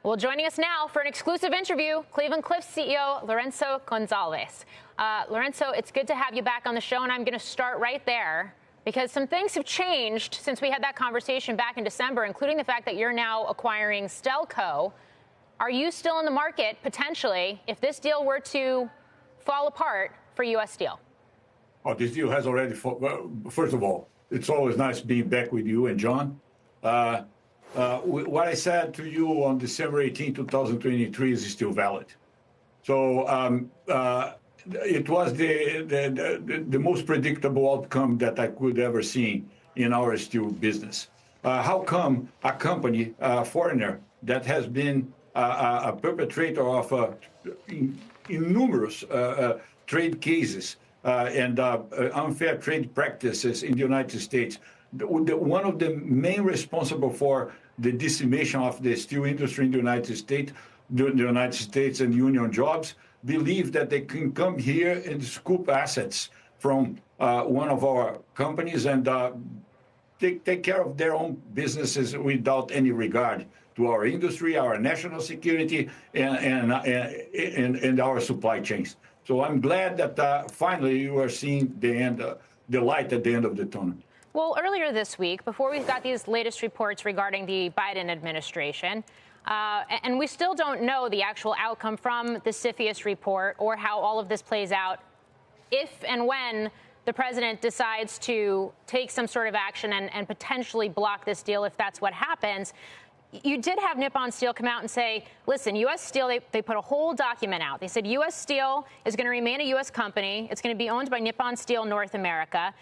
Well, joining us now for an exclusive interview, Cleveland-Cliffs CEO Lourenco Goncalves. Lourenco, it's good to have you back on the show, and I'm going to start right there because some things have changed since we had that conversation back in December, including the fact that you're now acquiring Stelco. Are you still in the market, potentially, if this deal were to fall apart for U.S. Steel? Oh, this deal has already first of all, it's always nice being back with you and John. What I said to you on December 18, 2023 is still valid. So it was the most predictable outcome that I could ever see in our steel business. How come a company, a foreigner, that has been a perpetrator of numerous trade cases and unfair trade practices in the United States, one of the main responsible for the decimation of the steel industry in the United States and union jobs, believe that they can come here and scoop assets from one of our companies and take care of their own businesses without any regard to our industry, our national security, and our supply chains. So I'm glad that finally you are seeing the light at the end of the tunnel. Well, earlier this week, before we got these latest reports regarding the Biden administration, and we still don't know the actual outcome from the CFIUS report or how all of this plays out, if and when the president decides to take some sort of action and potentially block this deal, if that's what happens. You did have Nippon Steel come out and say, listen, U.S. Steel, they put a whole document out. They said U.S. Steel is going to remain a U.S. company. It's going to be owned by Nippon Steel North America.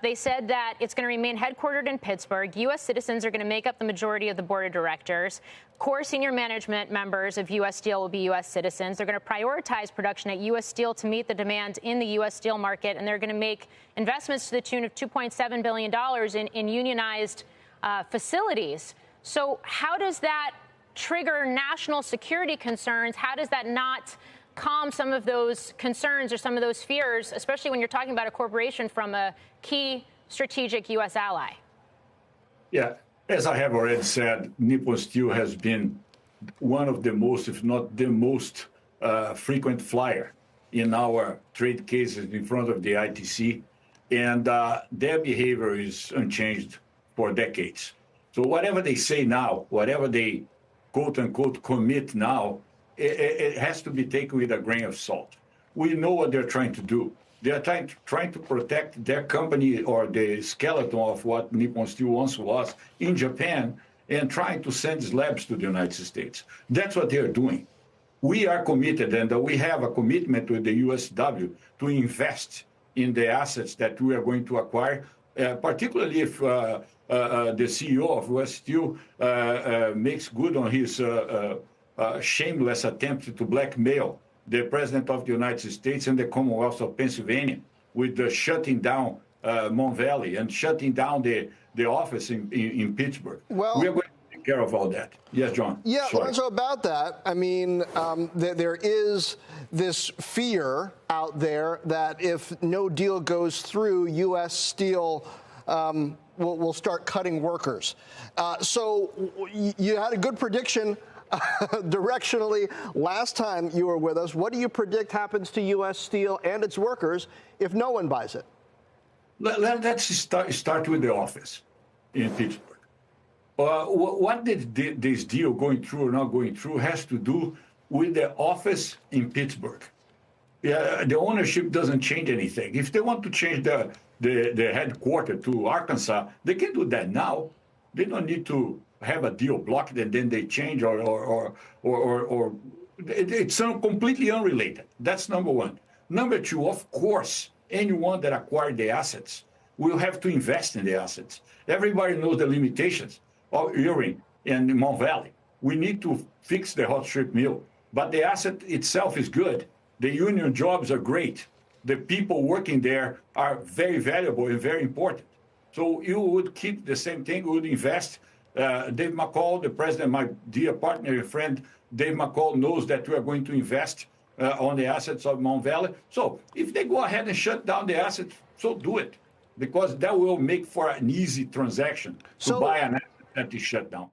They said that it's going to remain headquartered in Pittsburgh. U.S. citizens are going to make up the majority of the board of directors. Core senior management members of U.S. Steel will be U.S. citizens. They're going to prioritize production at U.S. Steel to meet the demand in the U.S. steel market, and they're going to make investments to the tune of $2.7 billion in unionized facilities. So how does that trigger national security concerns? How does that not calm some of those concerns or some of those fears, especially when you're talking about a corporation from a key strategic U.S. ally? Yeah, as I have already said, Nippon Steel has been one of the most, if not the most, frequent flyer in our trade cases in front of the ITC, and their behavior is unchanged for decades. So whatever they say now, whatever they quote-unquote commit now, it has to be taken with a grain of salt. We know what they're trying to do. They're trying to protect their company or the skeleton of what Nippon Steel once was in Japan and trying to send slabs to the United States. That's what they're doing. We are committed, and we have a commitment with the USW to invest in the assets that we are going to acquire, particularly if the CEO of U.S. Steel makes good on his shameless attempt to blackmail the President of the United States and the Commonwealth of Pennsylvania with shutting down Mon Valley and shutting down the office in Pittsburgh. Well, we are going to take care of all that. Yes, John. Yeah, so about that, I mean, there is this fear out there that if no deal goes through, U.S. Steel will start cutting workers. So you had a good prediction directionally last time you were with us. What do you predict happens to U.S. Steel and its workers if no one buys it? Let's start with the office in Pittsburgh. What this deal going through or not going through has to do with the office in Pittsburgh. Yeah, the ownership doesn't change anything. If they want to change the headquarters to Arkansas, they can do that now. They don't need to have a deal blocked and then they change or it's completely unrelated. That's number one. Number two, of course, anyone that acquired the assets will have to invest in the assets. Everybody knows the limitations of Ewing and Mon Valley. We need to fix the hot strip mill, but the asset itself is good. The union jobs are great. The people working there are very valuable and very important. So you would keep the same thing, you would invest. Dave McCall, the president, my dear partner and friend, Dave McCall knows that we are going to invest on the assets of Mon Valley. So if they go ahead and shut down the assets, so do it, because that will make for an easy transaction to buy an asset that is shut down.